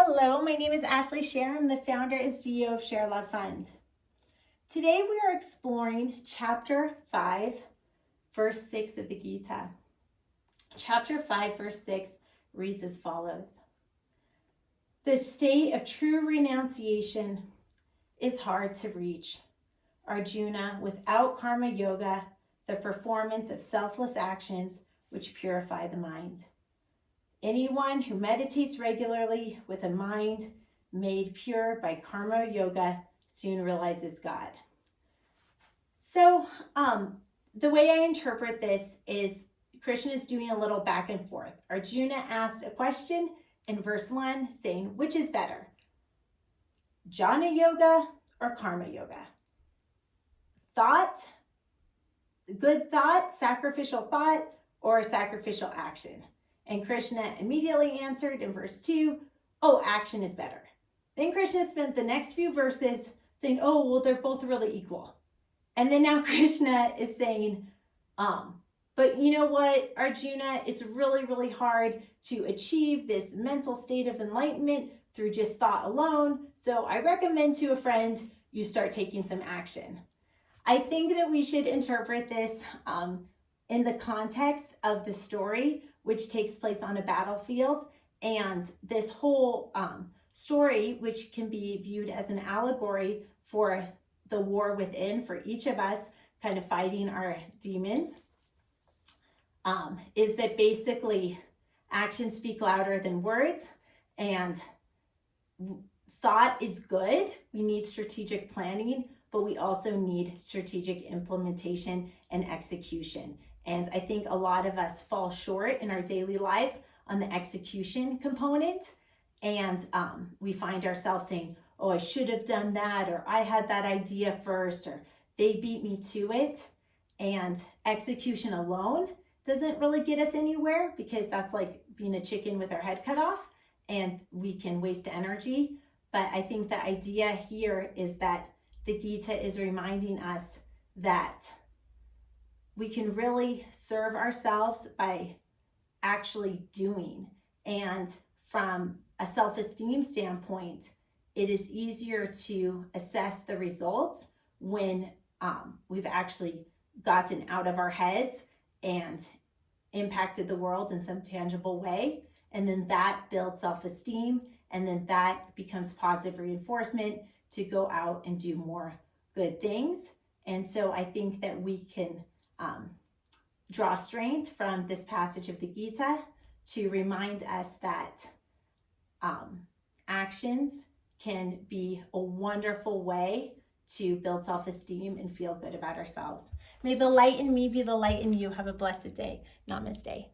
Hello, my name is Ashley Scher. I'm the founder and CEO of ShareLove.Fund. Today we are exploring chapter 5, verse 6 of the Gita. Chapter 5, verse 6 reads as follows. The state of true renunciation is hard to reach. Arjuna, without karma yoga, the performance of selfless actions which purify the mind. Anyone who meditates regularly with a mind made pure by karma yoga soon realizes God. So the way I interpret this is Krishna is doing a little back and forth. Arjuna asked a question in verse 1 saying, which is better, jnana yoga or karma yoga? Thought, good thought, sacrificial thought, or sacrificial action? And Krishna immediately answered in verse 2, oh, action is better. Then Krishna spent the next few verses saying, oh, well, they're both really equal. And then now Krishna is saying, but you know what, Arjuna, it's really, really hard to achieve this mental state of enlightenment through just thought alone. So I recommend to a friend, you start taking some action. I think that we should interpret this in the context of the story, which takes place on a battlefield. And this whole story, which can be viewed as an allegory for the war within, for each of us kind of fighting our demons, is that basically actions speak louder than words, and thought is good. We need strategic planning, but we also need strategic implementation and execution. And I think a lot of us fall short in our daily lives on the execution component. And we find ourselves saying, oh, I should have done that, or I had that idea first, or they beat me to it. And execution alone doesn't really get us anywhere, because that's like being a chicken with our head cut off, and we can waste energy. But I think the idea here is that the Gita is reminding us that we can really serve ourselves by actually doing. And from a self-esteem standpoint, it is easier to assess the results when we've actually gotten out of our heads and impacted the world in some tangible way. And then that builds self-esteem, and then that becomes positive reinforcement to go out and do more good things. And so I think that we can draw strength from this passage of the Gita to remind us that actions can be a wonderful way to build self-esteem and feel good about ourselves. May the light in me be the light in you. Have a blessed day. Namaste.